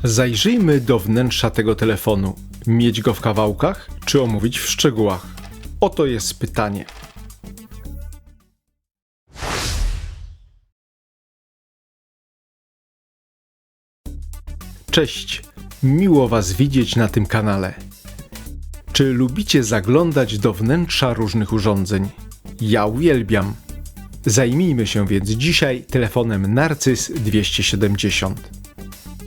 Zajrzyjmy do wnętrza tego telefonu. Mieć go w kawałkach, czy omówić w szczegółach? Oto jest pytanie. Cześć, miło Was widzieć na tym kanale. Czy lubicie zaglądać do wnętrza różnych urządzeń? Ja uwielbiam. Zajmijmy się więc dzisiaj telefonem Narcys 270.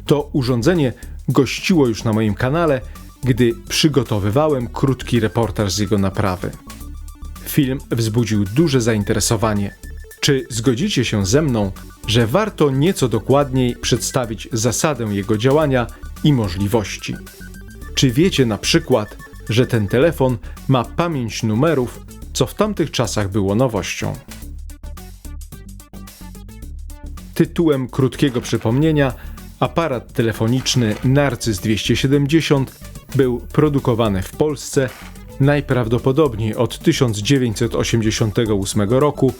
To urządzenie gościło już na moim kanale, gdy przygotowywałem krótki reportaż z jego naprawy. Film wzbudził duże zainteresowanie. Czy zgodzicie się ze mną, że warto nieco dokładniej przedstawić zasadę jego działania i możliwości? Czy wiecie na przykład, że ten telefon ma pamięć numerów, co w tamtych czasach było nowością? Tytułem krótkiego przypomnienia, aparat telefoniczny Narcys 270 był produkowany w Polsce najprawdopodobniej od 1988 roku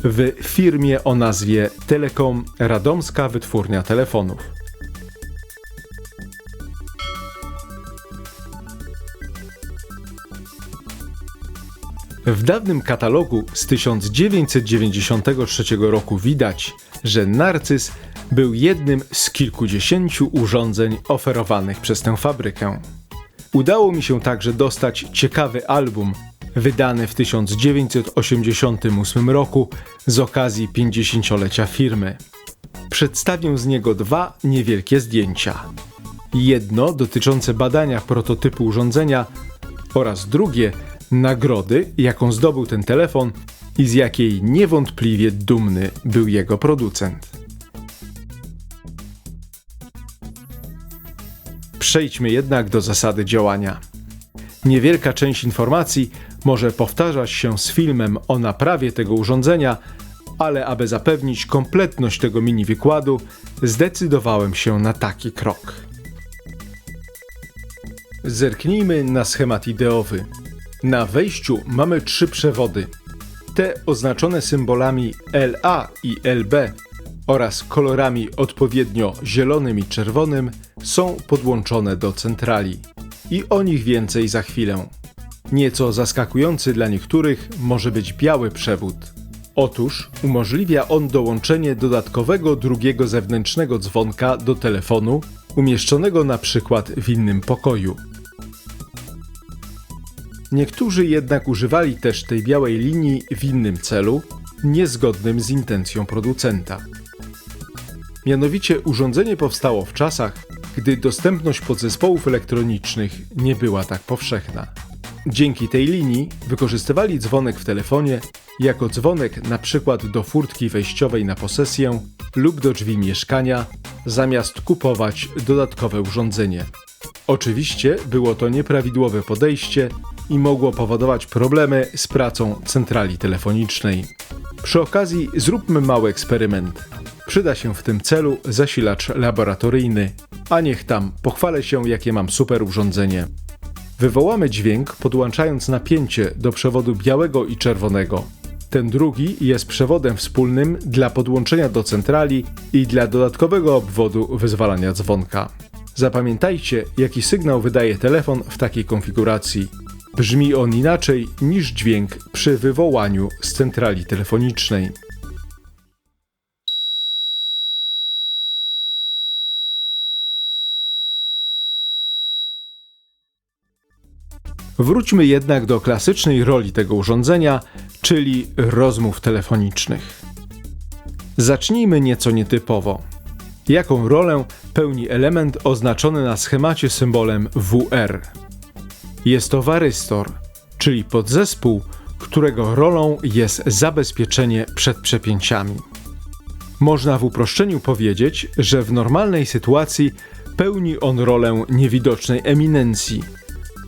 w firmie o nazwie Telekom Radomska Wytwórnia Telefonów. W dawnym katalogu z 1993 roku widać, że Narcys był jednym z kilkudziesięciu urządzeń oferowanych przez tę fabrykę. Udało mi się także dostać ciekawy album wydany w 1988 roku z okazji 50-lecia firmy. Przedstawię z niego dwa niewielkie zdjęcia. Jedno dotyczące badania prototypu urządzenia oraz drugie nagrody, jaką zdobył ten telefon i z jakiej niewątpliwie dumny był jego producent. Przejdźmy jednak do zasady działania. Niewielka część informacji może powtarzać się z filmem o naprawie tego urządzenia, ale aby zapewnić kompletność tego mini wykładu, zdecydowałem się na taki krok. Zerknijmy na schemat ideowy. Na wejściu mamy trzy przewody. Te oznaczone symbolami LA i LB oraz kolorami odpowiednio zielonym i czerwonym są podłączone do centrali. I o nich więcej za chwilę. Nieco zaskakujący dla niektórych może być biały przewód. Otóż umożliwia on dołączenie dodatkowego drugiego zewnętrznego dzwonka do telefonu, umieszczonego na przykład w innym pokoju. Niektórzy jednak używali też tej białej linii w innym celu, niezgodnym z intencją producenta. Mianowicie urządzenie powstało w czasach, gdy dostępność podzespołów elektronicznych nie była tak powszechna. Dzięki tej linii wykorzystywali dzwonek w telefonie jako dzwonek na przykład do furtki wejściowej na posesję lub do drzwi mieszkania, zamiast kupować dodatkowe urządzenie. Oczywiście było to nieprawidłowe podejście i mogło powodować problemy z pracą centrali telefonicznej. Przy okazji zróbmy mały eksperyment. Przyda się w tym celu zasilacz laboratoryjny, a niech tam, pochwalę się, jakie mam super urządzenie. Wywołamy dźwięk, podłączając napięcie do przewodu białego i czerwonego. Ten drugi jest przewodem wspólnym dla podłączenia do centrali i dla dodatkowego obwodu wyzwalania dzwonka. Zapamiętajcie, jaki sygnał wydaje telefon w takiej konfiguracji. Brzmi on inaczej niż dźwięk przy wywołaniu z centrali telefonicznej. Wróćmy jednak do klasycznej roli tego urządzenia, czyli rozmów telefonicznych. Zacznijmy nieco nietypowo. Jaką rolę pełni element oznaczony na schemacie symbolem WR? Jest to warystor, czyli podzespół, którego rolą jest zabezpieczenie przed przepięciami. Można w uproszczeniu powiedzieć, że w normalnej sytuacji pełni on rolę niewidocznej eminencji.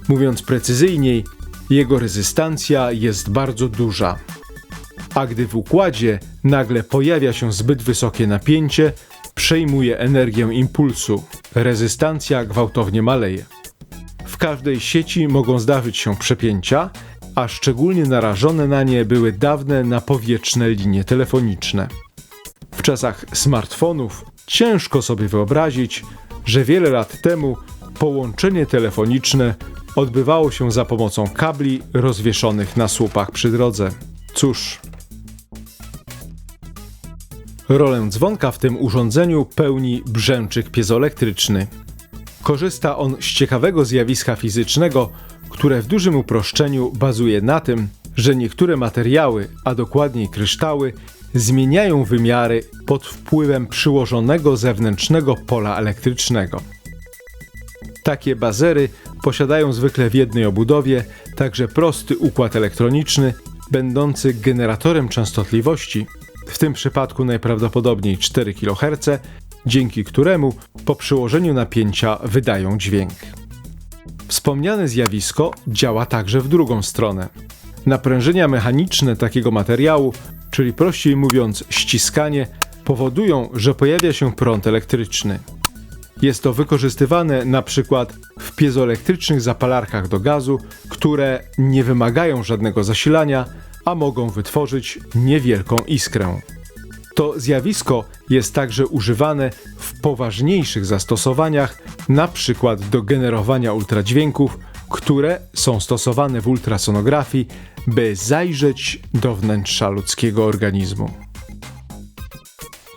Mówiąc precyzyjniej, jego rezystancja jest bardzo duża. A gdy w układzie nagle pojawia się zbyt wysokie napięcie, przejmuje energię impulsu. Rezystancja gwałtownie maleje. W każdej sieci mogą zdarzyć się przepięcia, a szczególnie narażone na nie były dawne napowietrzne linie telefoniczne. W czasach smartfonów ciężko sobie wyobrazić, że wiele lat temu połączenie telefoniczne odbywało się za pomocą kabli rozwieszonych na słupach przy drodze. Cóż, rolę dzwonka w tym urządzeniu pełni brzęczyk piezoelektryczny. Korzysta on z ciekawego zjawiska fizycznego, które w dużym uproszczeniu bazuje na tym, że niektóre materiały, a dokładniej kryształy, zmieniają wymiary pod wpływem przyłożonego zewnętrznego pola elektrycznego. Takie bazery posiadają zwykle w jednej obudowie także prosty układ elektroniczny, będący generatorem częstotliwości, w tym przypadku najprawdopodobniej 4 kHz, dzięki któremu po przyłożeniu napięcia wydają dźwięk. Wspomniane zjawisko działa także w drugą stronę. Naprężenia mechaniczne takiego materiału, czyli prościej mówiąc ściskanie, powodują, że pojawia się prąd elektryczny. Jest to wykorzystywane np. w piezoelektrycznych zapalarkach do gazu, które nie wymagają żadnego zasilania, a mogą wytworzyć niewielką iskrę. To zjawisko jest także używane w poważniejszych zastosowaniach, np. do generowania ultradźwięków, które są stosowane w ultrasonografii, by zajrzeć do wnętrza ludzkiego organizmu.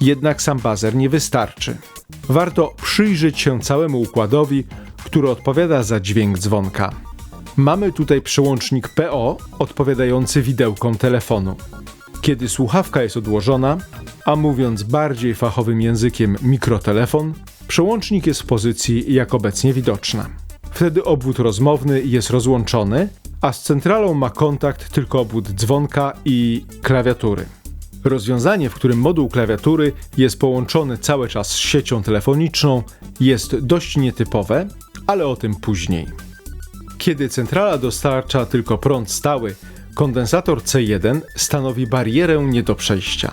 Jednak sam bazer nie wystarczy. Warto przyjrzeć się całemu układowi, który odpowiada za dźwięk dzwonka. Mamy tutaj przełącznik PO odpowiadający widełkom telefonu. Kiedy słuchawka jest odłożona, a mówiąc bardziej fachowym językiem mikrotelefon, przełącznik jest w pozycji jak obecnie widoczna. Wtedy obwód rozmowny jest rozłączony, a z centralą ma kontakt tylko obwód dzwonka i klawiatury. Rozwiązanie, w którym moduł klawiatury jest połączony cały czas z siecią telefoniczną, jest dość nietypowe, ale o tym później. Kiedy centrala dostarcza tylko prąd stały, kondensator C1 stanowi barierę nie do przejścia.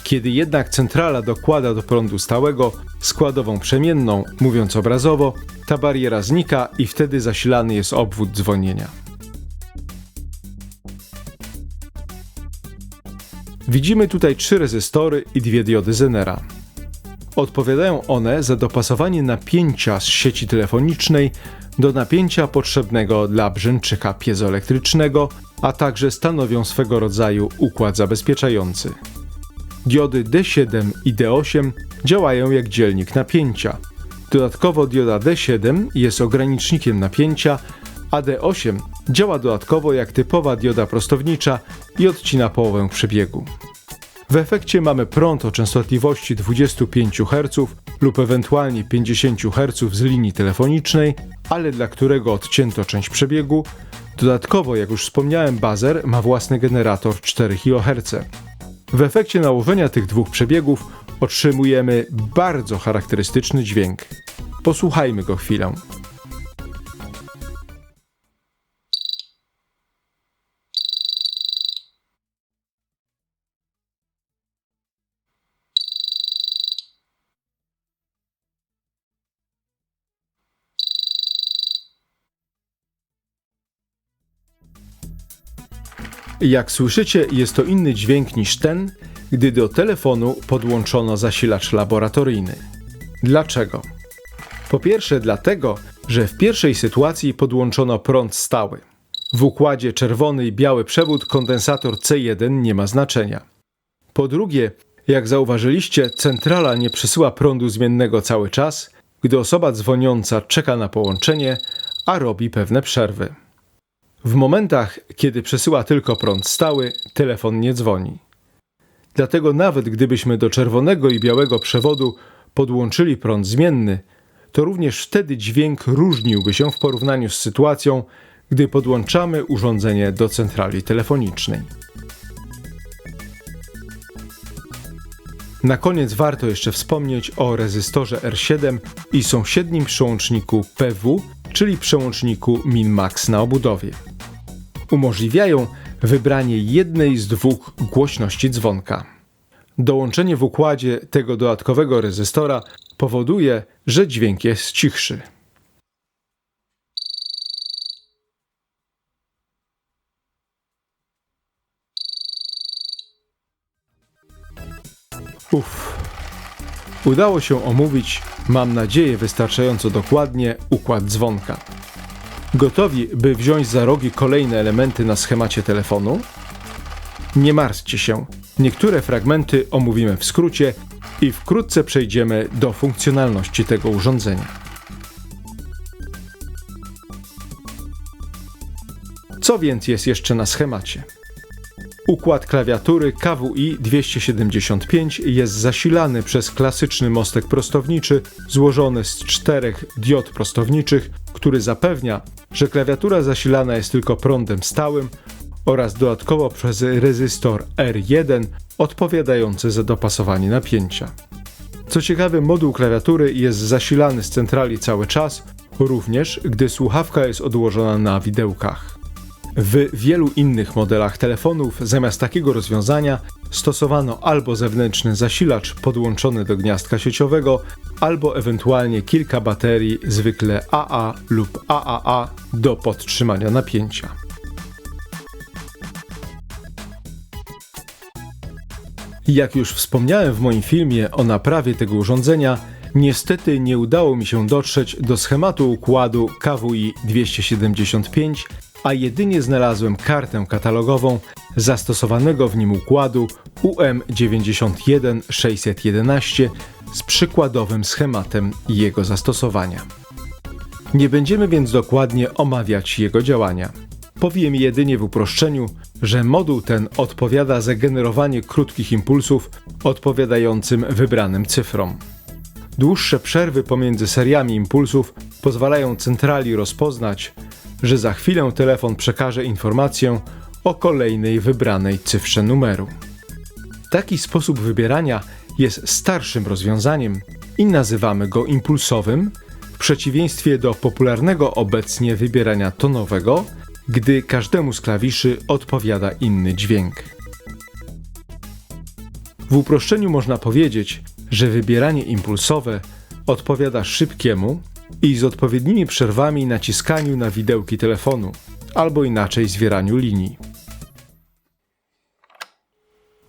Kiedy jednak centrala dokłada do prądu stałego składową przemienną, mówiąc obrazowo, ta bariera znika i wtedy zasilany jest obwód dzwonienia. Widzimy tutaj 3 rezystory i 2 diody Zenera. Odpowiadają one za dopasowanie napięcia z sieci telefonicznej do napięcia potrzebnego dla brzęczyka piezoelektrycznego, a także stanowią swego rodzaju układ zabezpieczający. Diody D7 i D8 działają jak dzielnik napięcia. Dodatkowo dioda D7 jest ogranicznikiem napięcia, a D8 działa dodatkowo jak typowa dioda prostownicza i odcina połowę przebiegu. W efekcie mamy prąd o częstotliwości 25 Hz lub ewentualnie 50 Hz z linii telefonicznej, ale dla którego odcięto część przebiegu. Dodatkowo, jak już wspomniałem, bazer ma własny generator 4 kHz. W efekcie nałożenia tych dwóch przebiegów otrzymujemy bardzo charakterystyczny dźwięk. Posłuchajmy go chwilę. Jak słyszycie, jest to inny dźwięk niż ten, gdy do telefonu podłączono zasilacz laboratoryjny. Dlaczego? Po pierwsze dlatego, że w pierwszej sytuacji podłączono prąd stały. W układzie czerwony i biały przewód kondensator C1 nie ma znaczenia. Po drugie, jak zauważyliście, centrala nie przesyła prądu zmiennego cały czas, gdy osoba dzwoniąca czeka na połączenie, a robi pewne przerwy. W momentach, kiedy przesyła tylko prąd stały, telefon nie dzwoni. Dlatego nawet gdybyśmy do czerwonego i białego przewodu podłączyli prąd zmienny, to również wtedy dźwięk różniłby się w porównaniu z sytuacją, gdy podłączamy urządzenie do centrali telefonicznej. Na koniec warto jeszcze wspomnieć o rezystorze R7 i sąsiednim przełączniku PW, czyli przełączniku min-max na obudowie. Umożliwiają wybranie jednej z dwóch głośności dzwonka. Dołączenie w układzie tego dodatkowego rezystora powoduje, że dźwięk jest cichszy. Udało się omówić mam nadzieję wystarczająco dokładnie, układ dzwonka. Gotowi, by wziąć za rogi kolejne elementy na schemacie telefonu? Nie martwcie się, niektóre fragmenty omówimy w skrócie i wkrótce przejdziemy do funkcjonalności tego urządzenia. Co więc jest jeszcze na schemacie? Układ klawiatury KWI 275 jest zasilany przez klasyczny mostek prostowniczy złożony z 4 diod prostowniczych, który zapewnia, że klawiatura zasilana jest tylko prądem stałym oraz dodatkowo przez rezystor R1 odpowiadający za dopasowanie napięcia. Co ciekawe, moduł klawiatury jest zasilany z centrali cały czas, również gdy słuchawka jest odłożona na widełkach. W wielu innych modelach telefonów zamiast takiego rozwiązania stosowano albo zewnętrzny zasilacz podłączony do gniazdka sieciowego, albo ewentualnie kilka baterii, zwykle AA lub AAA, do podtrzymania napięcia. Jak już wspomniałem w moim filmie o naprawie tego urządzenia, niestety nie udało mi się dotrzeć do schematu układu KWI 275, a jedynie znalazłem kartę katalogową zastosowanego w nim układu UM91611 z przykładowym schematem jego zastosowania. Nie będziemy więc dokładnie omawiać jego działania. Powiem jedynie w uproszczeniu, że moduł ten odpowiada za generowanie krótkich impulsów odpowiadającym wybranym cyfrom. Dłuższe przerwy pomiędzy seriami impulsów pozwalają centrali rozpoznać, że za chwilę telefon przekaże informację o kolejnej wybranej cyfrze numeru. Taki sposób wybierania jest starszym rozwiązaniem i nazywamy go impulsowym, w przeciwieństwie do popularnego obecnie wybierania tonowego, gdy każdemu z klawiszy odpowiada inny dźwięk. W uproszczeniu można powiedzieć, że wybieranie impulsowe odpowiada szybkiemu i z odpowiednimi przerwami naciskaniu na widełki telefonu, albo inaczej zwieraniu linii.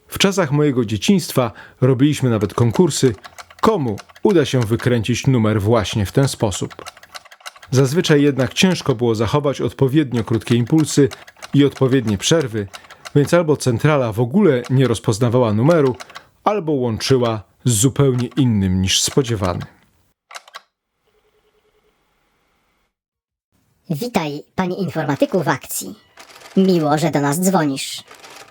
W czasach mojego dzieciństwa robiliśmy nawet konkursy, komu uda się wykręcić numer właśnie w ten sposób. Zazwyczaj jednak ciężko było zachować odpowiednio krótkie impulsy i odpowiednie przerwy, więc albo centrala w ogóle nie rozpoznawała numeru, albo łączyła z zupełnie innym niż spodziewany. Witaj, panie informatyku w akcji. Miło, że do nas dzwonisz.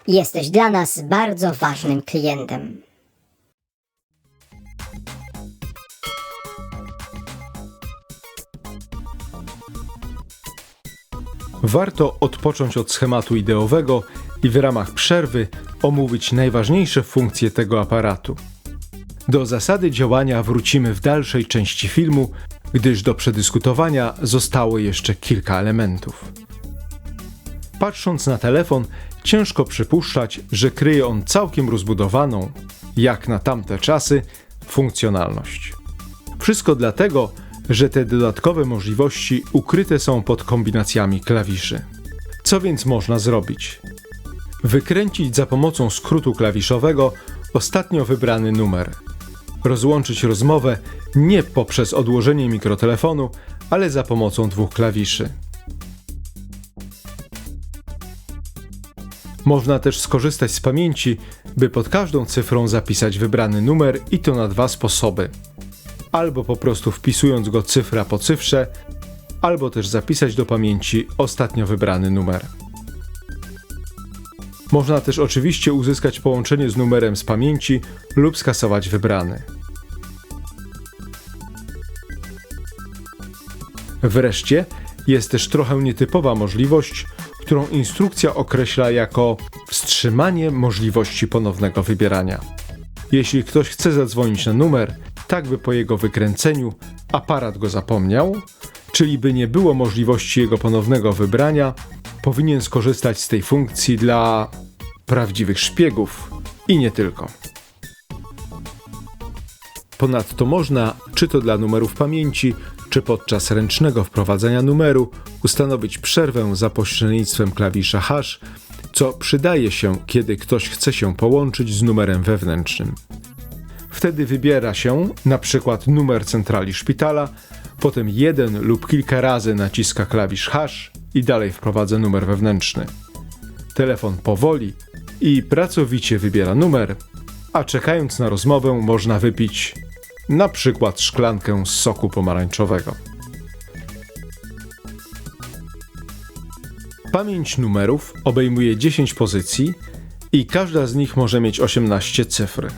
Jesteś dla nas bardzo ważnym klientem. Warto odpocząć od schematu ideowego i w ramach przerwy omówić najważniejsze funkcje tego aparatu. Do zasady działania wrócimy w dalszej części filmu, gdyż do przedyskutowania zostało jeszcze kilka elementów. Patrząc na telefon, ciężko przypuszczać, że kryje on całkiem rozbudowaną, jak na tamte czasy, funkcjonalność. Wszystko dlatego, że te dodatkowe możliwości ukryte są pod kombinacjami klawiszy. Co więc można zrobić? Wykręcić za pomocą skrótu klawiszowego ostatnio wybrany numer. Rozłączyć rozmowę nie poprzez odłożenie mikrotelefonu, ale za pomocą 2 klawiszy. Można też skorzystać z pamięci, by pod każdą cyfrą zapisać wybrany numer i to na 2 sposoby. Albo po prostu wpisując go cyfra po cyfrze, albo też zapisać do pamięci ostatnio wybrany numer. Można też oczywiście uzyskać połączenie z numerem z pamięci lub skasować wybrany. Wreszcie jest też trochę nietypowa możliwość, którą instrukcja określa jako wstrzymanie możliwości ponownego wybierania. Jeśli ktoś chce zadzwonić na numer, tak by po jego wykręceniu aparat go zapomniał, czyli by nie było możliwości jego ponownego wybrania, powinien skorzystać z tej funkcji dla prawdziwych szpiegów i nie tylko. Ponadto można, czy to dla numerów pamięci, czy podczas ręcznego wprowadzania numeru, ustanowić przerwę za pośrednictwem klawisza hash, co przydaje się, kiedy ktoś chce się połączyć z numerem wewnętrznym. Wtedy wybiera się na przykład numer centrali szpitala, potem jeden lub kilka razy naciska klawisz hash i dalej wprowadza numer wewnętrzny. Telefon powoli i pracowicie wybiera numer, a czekając na rozmowę można wypić na przykład szklankę z soku pomarańczowego. Pamięć numerów obejmuje 10 pozycji i każda z nich może mieć 18 cyfr.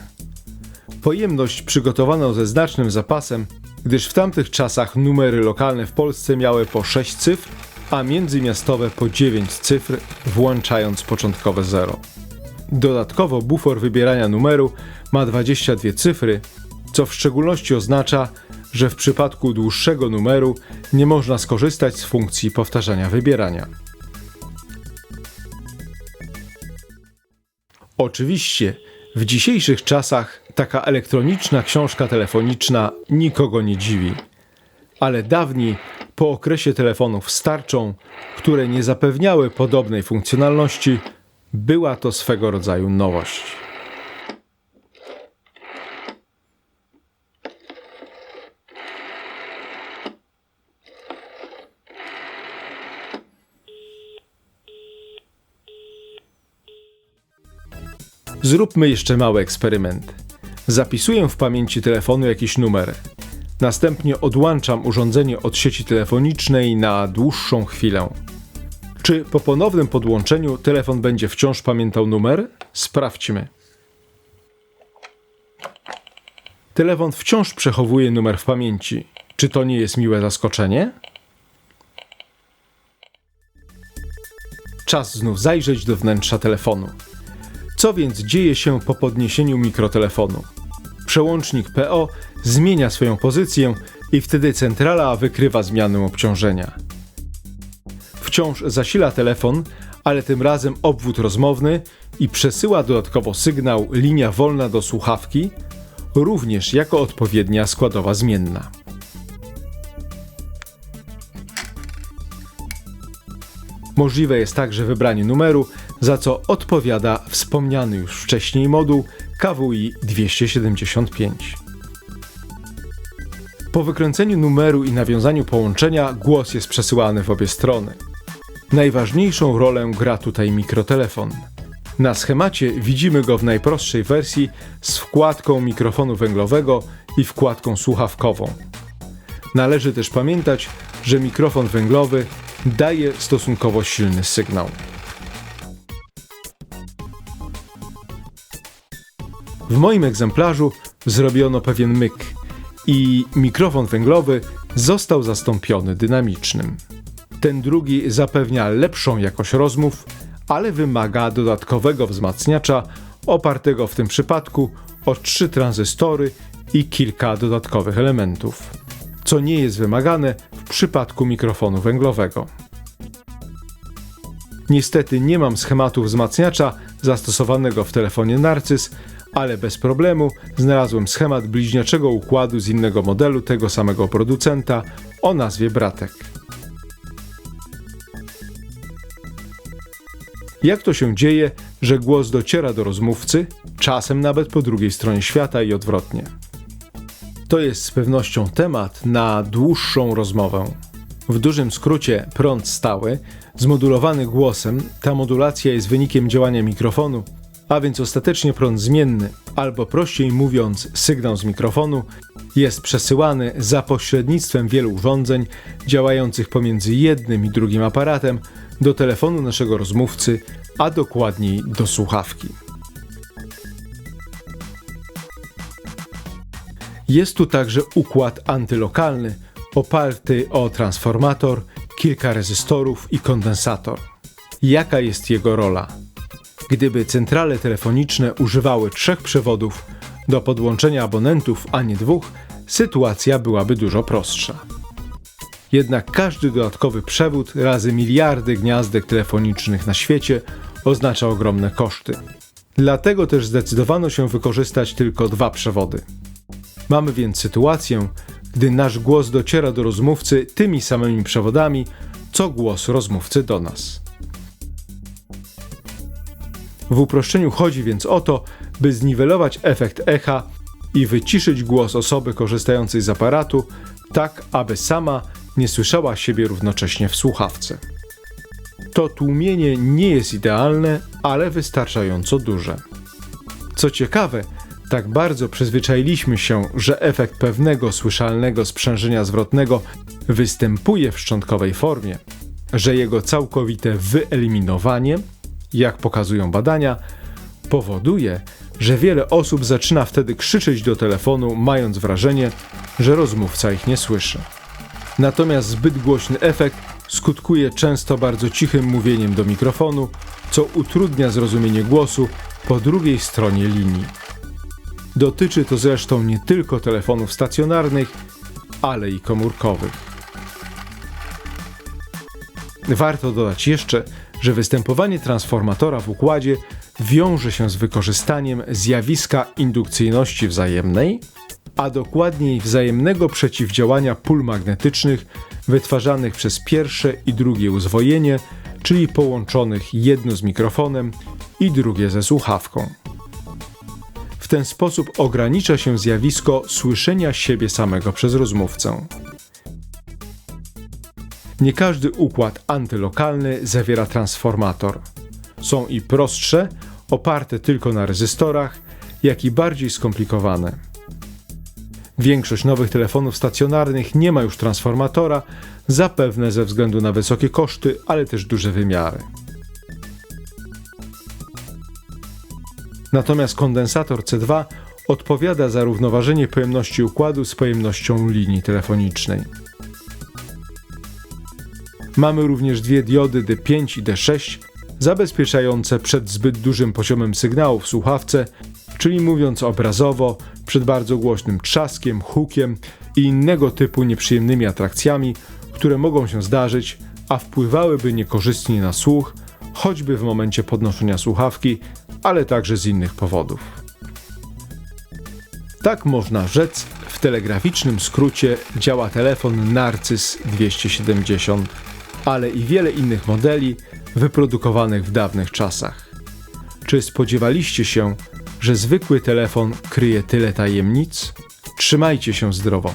Pojemność przygotowano ze znacznym zapasem, gdyż w tamtych czasach numery lokalne w Polsce miały po 6 cyfr, a międzymiastowe po 9 cyfr, włączając początkowe 0. Dodatkowo bufor wybierania numeru ma 22 cyfry, co w szczególności oznacza, że w przypadku dłuższego numeru nie można skorzystać z funkcji powtarzania wybierania. Oczywiście, w dzisiejszych czasach taka elektroniczna książka telefoniczna nikogo nie dziwi. Ale dawniej, po okresie telefonów z tarczą, które nie zapewniały podobnej funkcjonalności, była to swego rodzaju nowość. Zróbmy jeszcze mały eksperyment. Zapisuję w pamięci telefonu jakiś numer. Następnie odłączam urządzenie od sieci telefonicznej na dłuższą chwilę. Czy po ponownym podłączeniu telefon będzie wciąż pamiętał numer? Sprawdźmy. Telefon wciąż przechowuje numer w pamięci. Czy to nie jest miłe zaskoczenie? Czas znów zajrzeć do wnętrza telefonu. Co więc dzieje się po podniesieniu mikrotelefonu? Przełącznik PO zmienia swoją pozycję i wtedy centrala wykrywa zmianę obciążenia. Wciąż zasila telefon, ale tym razem obwód rozmowny i przesyła dodatkowo sygnał linia wolna do słuchawki, również jako odpowiednia składowa zmienna. Możliwe jest także wybranie numeru, za co odpowiada wspomniany już wcześniej moduł KWI 275. Po wykręceniu numeru i nawiązaniu połączenia głos jest przesyłany w obie strony. Najważniejszą rolę gra tutaj mikrotelefon. Na schemacie widzimy go w najprostszej wersji z wkładką mikrofonu węglowego i wkładką słuchawkową. Należy też pamiętać, że mikrofon węglowy daje stosunkowo silny sygnał. W moim egzemplarzu zrobiono pewien myk i mikrofon węglowy został zastąpiony dynamicznym. Ten drugi zapewnia lepszą jakość rozmów, ale wymaga dodatkowego wzmacniacza opartego w tym przypadku o 3 tranzystory i kilka dodatkowych elementów, co nie jest wymagane w przypadku mikrofonu węglowego. Niestety nie mam schematu wzmacniacza zastosowanego w telefonie Narcyz, ale bez problemu znalazłem schemat bliźniaczego układu z innego modelu tego samego producenta o nazwie Bratek. Jak to się dzieje, że głos dociera do rozmówcy, czasem nawet po drugiej stronie świata i odwrotnie? To jest z pewnością temat na dłuższą rozmowę. W dużym skrócie prąd stały, zmodulowany głosem, ta modulacja jest wynikiem działania mikrofonu, a więc ostatecznie prąd zmienny, albo prościej mówiąc sygnał z mikrofonu, jest przesyłany za pośrednictwem wielu urządzeń działających pomiędzy jednym i drugim aparatem do telefonu naszego rozmówcy, a dokładniej do słuchawki. Jest tu także układ antylokalny, oparty o transformator, kilka rezystorów i kondensator. Jaka jest jego rola? Gdyby centrale telefoniczne używały 3 przewodów do podłączenia abonentów, a nie 2, sytuacja byłaby dużo prostsza. Jednak każdy dodatkowy przewód razy miliardy gniazdek telefonicznych na świecie oznacza ogromne koszty. Dlatego też zdecydowano się wykorzystać tylko 2 przewody. Mamy więc sytuację, gdy nasz głos dociera do rozmówcy tymi samymi przewodami, co głos rozmówcy do nas. W uproszczeniu chodzi więc o to, by zniwelować efekt echa i wyciszyć głos osoby korzystającej z aparatu, tak aby sama nie słyszała siebie równocześnie w słuchawce. To tłumienie nie jest idealne, ale wystarczająco duże. Co ciekawe, tak bardzo przyzwyczailiśmy się, że efekt pewnego słyszalnego sprzężenia zwrotnego występuje w szczątkowej formie, że jego całkowite wyeliminowanie, jak pokazują badania, powoduje, że wiele osób zaczyna wtedy krzyczeć do telefonu, mając wrażenie, że rozmówca ich nie słyszy. Natomiast zbyt głośny efekt skutkuje często bardzo cichym mówieniem do mikrofonu, co utrudnia zrozumienie głosu po drugiej stronie linii. Dotyczy to zresztą nie tylko telefonów stacjonarnych, ale i komórkowych. Warto dodać jeszcze, że występowanie transformatora w układzie wiąże się z wykorzystaniem zjawiska indukcyjności wzajemnej, a dokładniej wzajemnego przeciwdziałania pól magnetycznych wytwarzanych przez pierwsze i drugie uzwojenie, czyli połączonych jedno z mikrofonem i drugie ze słuchawką. W ten sposób ogranicza się zjawisko słyszenia siebie samego przez rozmówcę. Nie każdy układ antylokalny zawiera transformator. Są i prostsze, oparte tylko na rezystorach, jak i bardziej skomplikowane. Większość nowych telefonów stacjonarnych nie ma już transformatora, zapewne ze względu na wysokie koszty, ale też duże wymiary. Natomiast kondensator C2 odpowiada za równoważenie pojemności układu z pojemnością linii telefonicznej. Mamy również dwie diody D5 i D6 zabezpieczające przed zbyt dużym poziomem sygnału w słuchawce, czyli mówiąc obrazowo, przed bardzo głośnym trzaskiem, hukiem i innego typu nieprzyjemnymi atrakcjami, które mogą się zdarzyć, a wpływałyby niekorzystnie na słuch, choćby w momencie podnoszenia słuchawki, ale także z innych powodów. Tak można rzec, w telegraficznym skrócie działa telefon Narcyz 270, ale i wiele innych modeli wyprodukowanych w dawnych czasach. Czy spodziewaliście się, że zwykły telefon kryje tyle tajemnic? Trzymajcie się zdrowo.